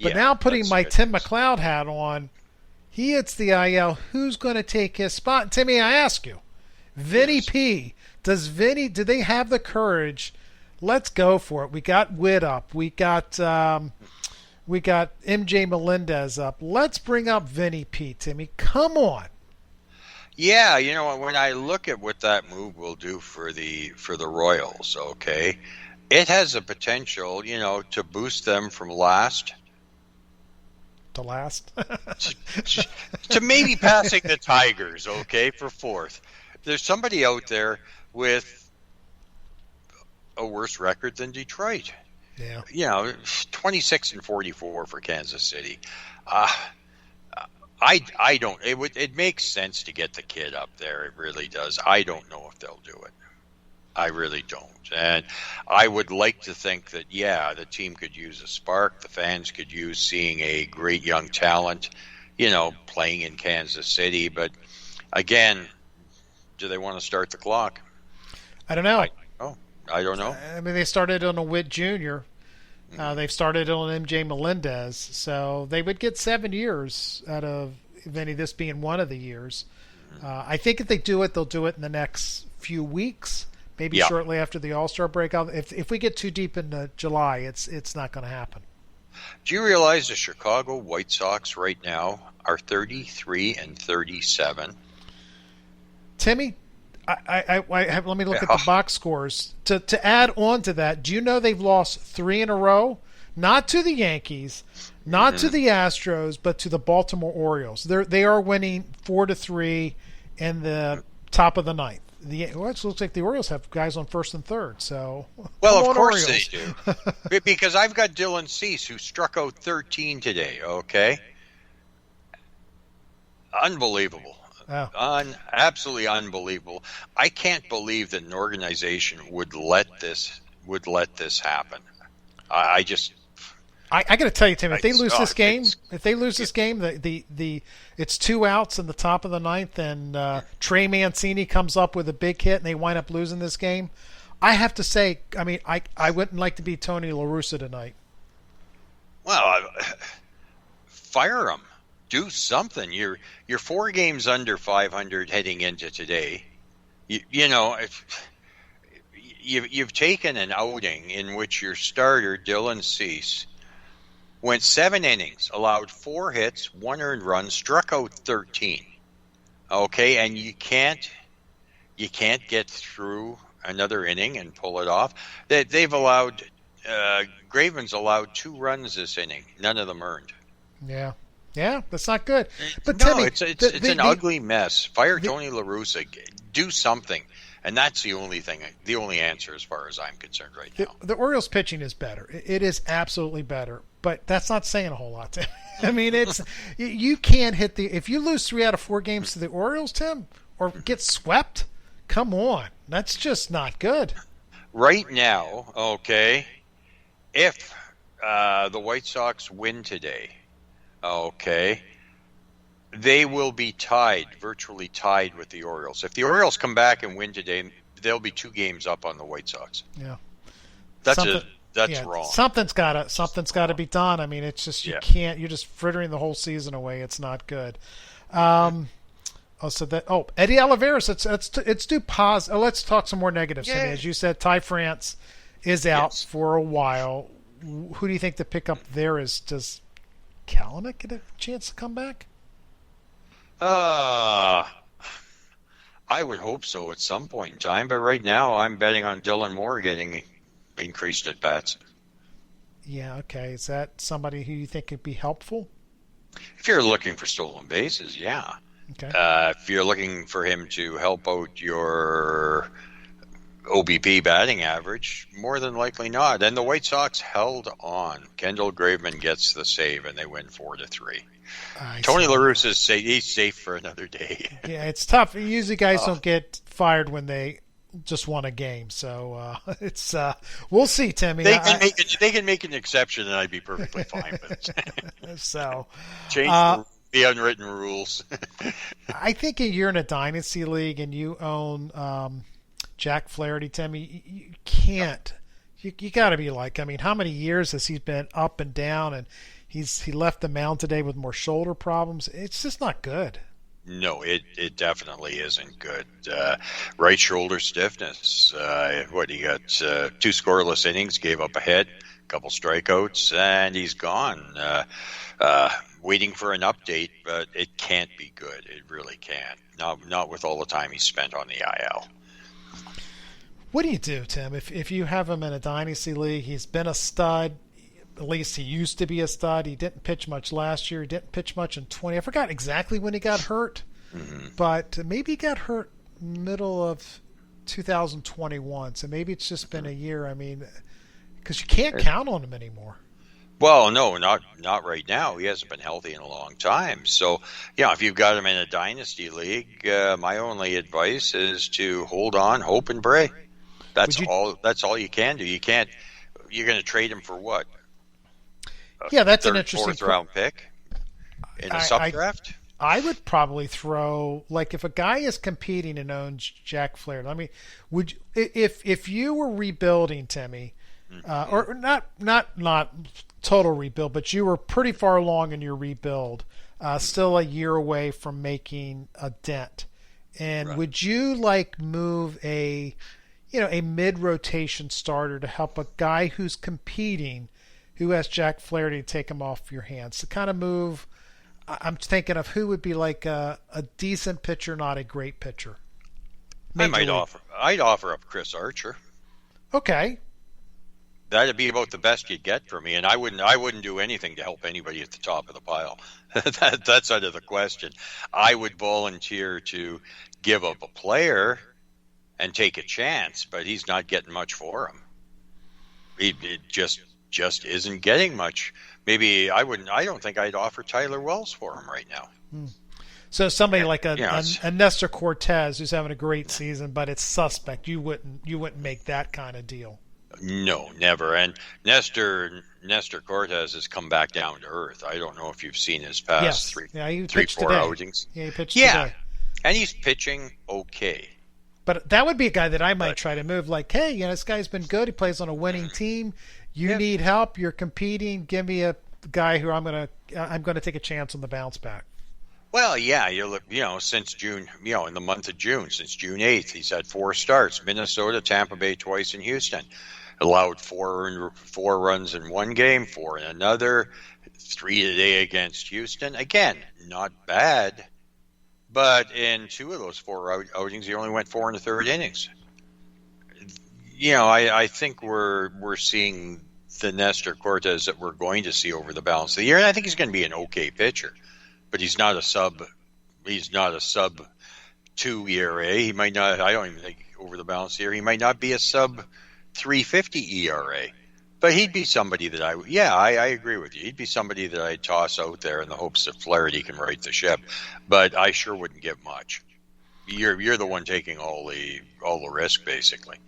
But Yeah, now putting that's my good Tim news. McLeod hat on, he hits the IL. Who's going to take his spot? Timmy, I ask you, Vinny Yes. P. Do they have the courage? Let's go for it. We got Witt up. We got MJ Melendez up. Let's bring up Vinny P. Timmy, come on. Yeah, when I look at what that move will do for the Royals, okay, it has a potential, to boost them from last To last. to, to maybe passing the Tigers, okay, for fourth. There's somebody out there with a worse record than Detroit. Yeah. 26-44 for Kansas City. Uh, I don't. It makes sense to get the kid up there. It really does. I don't know if they'll do it. I really don't. And I would like to think that, yeah, the team could use a spark. The fans could use seeing a great young talent, playing in Kansas City. But again, do they want to start the clock? I don't know. I don't know. I mean, they started on a Witt Jr. They've started on MJ Melendez, so they would get 7 years out of Vinny, this being one of the years. I think if they do it, they'll do it in the next few weeks, maybe Yeah. shortly after the All-Star break. If we get too deep into July, it's not going to happen. Do you realize the Chicago White Sox right now are 33-37? Timmy, let me look at the box scores. To add on to that, do you know they've lost 3 in a row? Not to the Yankees, not to the Astros, but to the Baltimore Orioles. They are winning 4-3 in the top of the ninth. It looks like the Orioles have guys on first and third. So, Well, come of on, course Orioles. they do. Because I've got Dylan Cease, who struck out 13 today, okay? Unbelievable. Oh. Absolutely unbelievable. I can't believe that an organization would let this happen. I just I got to tell you, Tim, if they lose this game, it's 2 outs in the top of the ninth, and Trey Mancini comes up with a big hit, and they wind up losing this game. I have to say, I mean, I wouldn't like to be Tony La Russa tonight. well, fire him. Do something. You're 4 games under 500 heading into today. You've taken an outing in which your starter Dylan Cease went 7 innings, allowed 4 hits, 1 earned run, struck out 13. Okay, and you can't get through another inning and pull it off. They've allowed Graven's allowed 2 runs this inning, none of them earned. Yeah, that's not good. But No, Timmy, it's an ugly mess. Fire Tony La Russa. Do something. And that's the only answer as far as I'm concerned right now. The Orioles pitching is better. It is absolutely better, but that's not saying a whole lot, Tim. I mean, you can't hit if you lose 3 out of 4 games to the Orioles, Tim, or get swept. Come on, that's just not good. Right now, okay, if the White Sox win today, okay, they will be virtually tied with the Orioles. If the Orioles come back and win today, they'll be 2 games up on the White Sox. Yeah, That's wrong. Something's gotta be done. I mean, it's just you can't. You're just frittering the whole season away. It's not good. Eddie Olivares. Let's do pause. Let's talk some more negatives. I mean, as you said, Ty France is out for a while. Who do you think the pickup there is? Does Kalanick get a chance to come back? I would hope so at some point in time, but right now I'm betting on Dylan Moore getting increased at bats. Yeah, okay. Is that somebody who you think could be helpful? If you're looking for stolen bases, yeah. Okay. If you're looking for him to help out your OBP batting average, more than likely not. And the White Sox held on. Kendall Graveman gets the save, and they win 4-3. Tony La Russa is safe. He's safe for another day. Yeah, it's tough. Usually, guys don't get fired when they just won a game. So it's we'll see, Timmy. They can make an exception, and I'd be perfectly fine with it. So change the unwritten rules. I think you're in a dynasty league and you own Jack Flaherty, Timmy. You can't. You got to be like. I mean, how many years has he been up and down and He left the mound today with more shoulder problems. It's just not good. No, it definitely isn't good. Right shoulder stiffness. He got 2 scoreless innings, gave up a hit, a couple strikeouts, and he's gone. Waiting for an update, but it can't be good. It really can't. Not with all the time he spent on the IL. What do you do, Tim? If you have him in a dynasty league, he's been a stud. At least he used to be a stud. He didn't pitch much last year. He didn't pitch much in 20. I forgot exactly when he got hurt, but maybe he got hurt middle of 2021. So maybe it's just been a year. I mean, because you can't count on him anymore. Well, no, not right now. He hasn't been healthy in a long time. So, yeah, if you've got him in a dynasty league, my only advice is to hold on, hope, and pray. That's all you can do. You're going to trade him for what? Yeah, that's an interesting 4th round pick in a sub-draft? I would probably throw, like, if a guy is competing and owns Jack Flaherty, if you were rebuilding, Timmy, or not total rebuild, but you were pretty far along in your rebuild, still a year away from making a dent, and would you move a mid-rotation starter to help a guy who's competing, who has Jack Flaherty, to take him off your hands? To kind of move, I'm thinking of who would be like a decent pitcher, not a great pitcher. I'd offer up Chris Archer. Okay. That'd be about the best you'd get for me, and I wouldn't do anything to help anybody at the top of the pile. That's out of the question. I would volunteer to give up a player and take a chance, but he's not getting much for him. It just isn't getting much. Maybe I don't think I'd offer Tyler Wells for him right now. So somebody like a Nestor Cortez who's having a great season, but it's suspect. You wouldn't make that kind of deal. No, never. And Nestor Cortez has come back down to earth. I don't know if you've seen his past three, 4 outings. Yeah, he pitched today. And he's pitching okay. But that would be a guy that I might try to move. Like, hey, this guy's been good. He plays on a winning team. You need help. You're competing. Give me a guy who I'm gonna take a chance on the bounce back. Well, yeah, since June, in the month of June, since June 8th, he's had 4 starts: Minnesota, Tampa Bay twice, and Houston. Allowed 4 runs in one game, 4 in another, 3 today against Houston. Again, not bad. But in 2 of those 4 outings, he only went 4 in the 3rd innings. I think we're seeing the Nestor Cortez that we're going to see over the balance of the year, and I think he's going to be an okay pitcher. But he's not a sub 2 ERA. He might not. I don't even think over the balance of the year he might not be a sub 350 ERA. But he'd be somebody that I agree with you. He'd be somebody that I'd toss out there in the hopes that Flaherty can right the ship. But I sure wouldn't give much. You're the one taking all the risk, basically.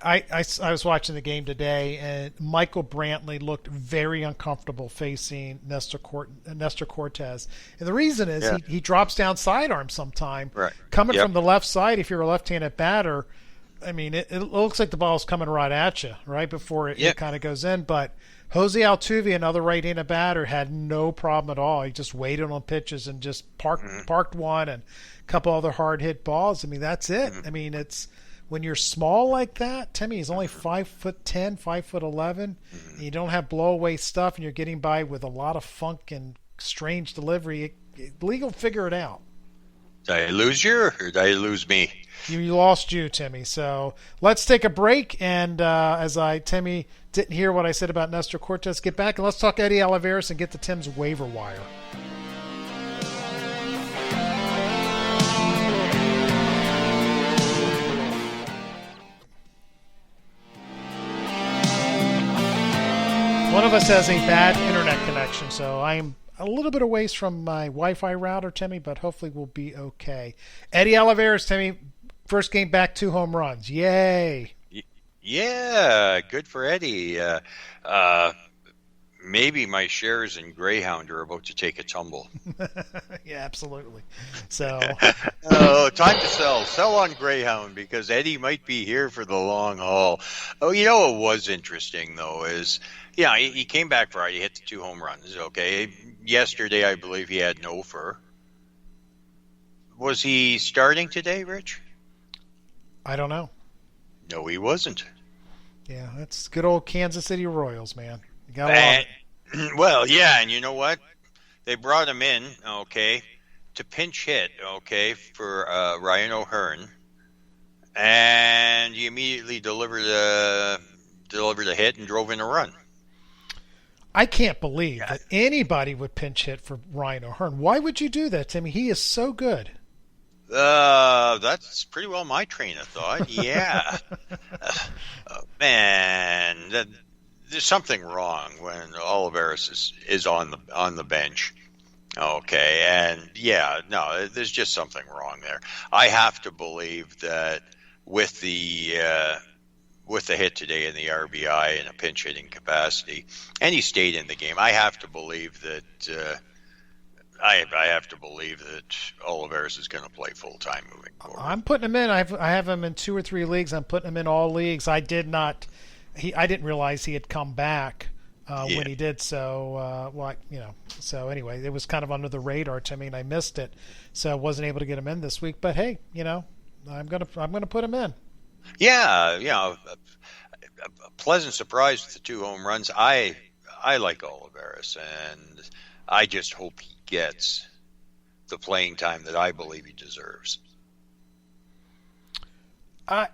I was watching the game today, and Michael Brantley looked very uncomfortable facing Nestor Cortez. And the reason is he drops down sidearm sometime. Right. Coming from the left side, if you're a left-handed batter, I mean, it looks like the ball's coming right at you right before it kind of goes in. But Jose Altuve, another right-handed batter, had no problem at all. He just waited on pitches and just parked one and a couple other hard-hit balls. I mean, that's it. I mean, it's when you're small like that, Timmy, he's only 5'10", 5'11", and you don't have blow-away stuff, and you're getting by with a lot of funk and strange delivery. League will figure it out. Did I lose you, or did I lose me? You lost you, Timmy. So let's take a break. And Timmy didn't hear what I said about Nestor Cortez, get back and let's talk Eddie Olivares and get to Tim's waiver wire. One of us has a bad internet connection, so I'm a little bit away from my Wi-Fi router, Timmy, but hopefully we'll be okay. Eddie Olivares, Timmy, first game back, 2 home runs. Yay. Yeah, good for Eddie. maybe my shares in Greyhound are about to take a tumble. Yeah, absolutely. So, oh, time to sell. Sell on Greyhound because Eddie might be here for the long haul. Oh, you know what was interesting though is, yeah, he came back Friday, hit the 2 home runs. Okay, yesterday I believe he had no fur. Was he starting today, Rich? I don't know. No, he wasn't. Yeah, that's good old Kansas City Royals, man. You gotta love it. Well, yeah, and you know what? They brought him in, okay, to pinch hit, okay, for Ryan O'Hearn, and he immediately delivered a hit and drove in a run. I can't believe that anybody would pinch hit for Ryan O'Hearn. Why would you do that, Timmy? He is so good. That's pretty well my train of thought. Yeah. Man, there's something wrong when Olivares is on the bench. Okay, and yeah, no, there's just something wrong there. I have to believe that with the hit today in the RBI in a pinch hitting capacity, and he stayed in the game. I have to believe that. I have to believe that Olivares is going to play full time moving forward. I'm putting him in. I have him in 2 or 3 leagues. I'm putting him in all leagues. I didn't realize he had come back when he did. So, So anyway, it was kind of under the radar to me, and I missed it. So I wasn't able to get him in this week. But hey, I'm gonna put him in. Yeah, a pleasant surprise with the 2 home runs. I like Olivares, and I just hope he gets the playing time that I believe he deserves. I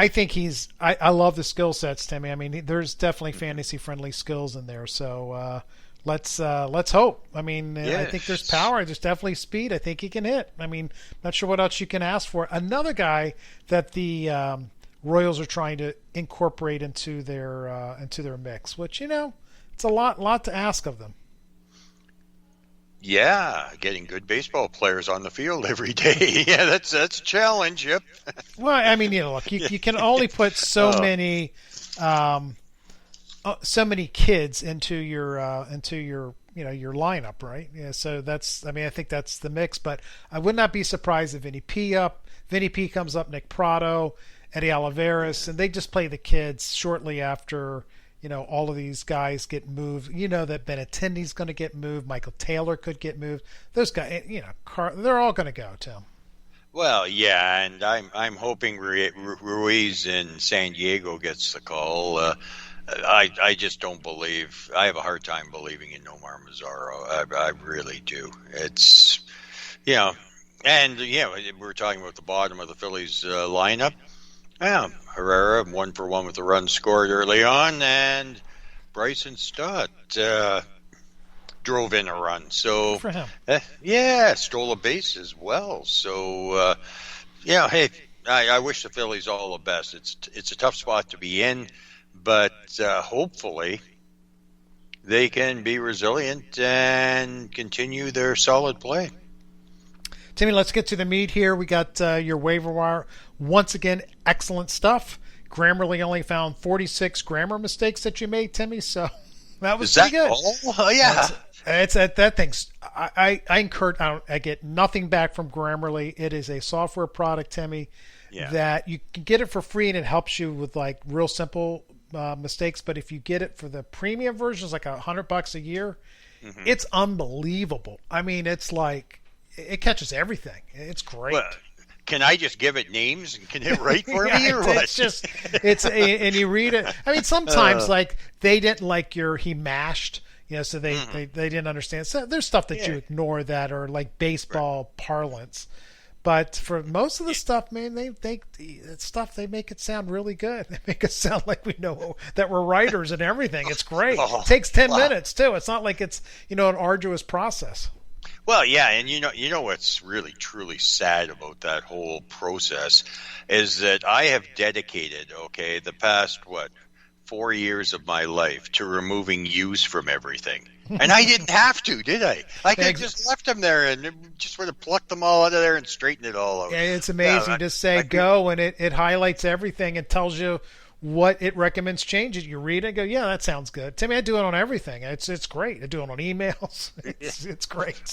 think I love the skill sets, Timmy. I mean, there's definitely fantasy friendly skills in there. So let's hope. I mean, yes. I think there's power. There's definitely speed. I think he can hit. I mean, not sure what else you can ask for. Another guy that the Royals are trying to incorporate into their mix, which it's a lot to ask of them. Yeah, getting good baseball players on the field every day. Yeah, that's a challenge. Yep. Well, I mean, look, you can only put so many kids into your your lineup, right? Yeah, so I think that's the mix. But I would not be surprised if Vinny P comes up, Nick Pratto, Eddie Olivares, and they just play the kids shortly after. All of these guys get moved. That Benintendi's going to get moved. Michael Taylor could get moved. Those guys, they're all going to go, Tim. Well, yeah, and I'm hoping Ruiz in San Diego gets the call. I just don't believe. I have a hard time believing in Nomar Mazara. I really do. It's and we're talking about the bottom of the Phillies lineup. Yeah, Herrera 1-for-1 with the run scored early on, and Bryson Stott drove in a run. So, for him. Stole a base as well. So, hey, I wish the Phillies all the best. It's a tough spot to be in, but hopefully they can be resilient and continue their solid play. Timmy, let's get to the meat here. We got your waiver wire. Once again, excellent stuff. Grammarly only found 46 grammar mistakes that you made, Timmy, so that was pretty good. Oh, yeah. It's that thing's. I get nothing back from Grammarly. It is a software product, Timmy, that you can get it for free, and it helps you with like real simple mistakes. But if you get it for the premium version, it's like $100 a year. Mm-hmm. It's unbelievable. I mean, it's like. It catches everything. It's great. Well, can I just give it names and can it write for me or what? And you read it. I mean, sometimes like they didn't like he mashed, so they didn't understand. So there's stuff that you ignore that or like baseball parlance. But for most of the stuff, man, they make it sound really good. They make it sound like we know that we're writers and everything. It's great. It takes 10 minutes too. It's not like it's an arduous process. Well, yeah, and you know what's really truly sad about that whole process is that I have dedicated, the past 4 years of my life to removing U's from everything. And I didn't have to, did I? I could have just left them there and just sort of plucked them all out of there and straightened it all out. Yeah, it's amazing. Just say go, and it highlights everything and tells you what it recommends changes. You read it and go, yeah, that sounds good. Timmy, I do it on everything. It's great. I do it on emails. It's great.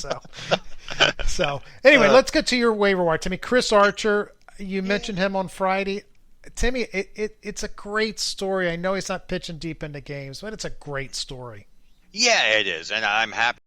So anyway, let's get to your waiver wire, Timmy. Chris Archer, you mentioned him on Friday. Timmy, it's a great story. I know he's not pitching deep into games, but it's a great story. Yeah, it is, and I'm happy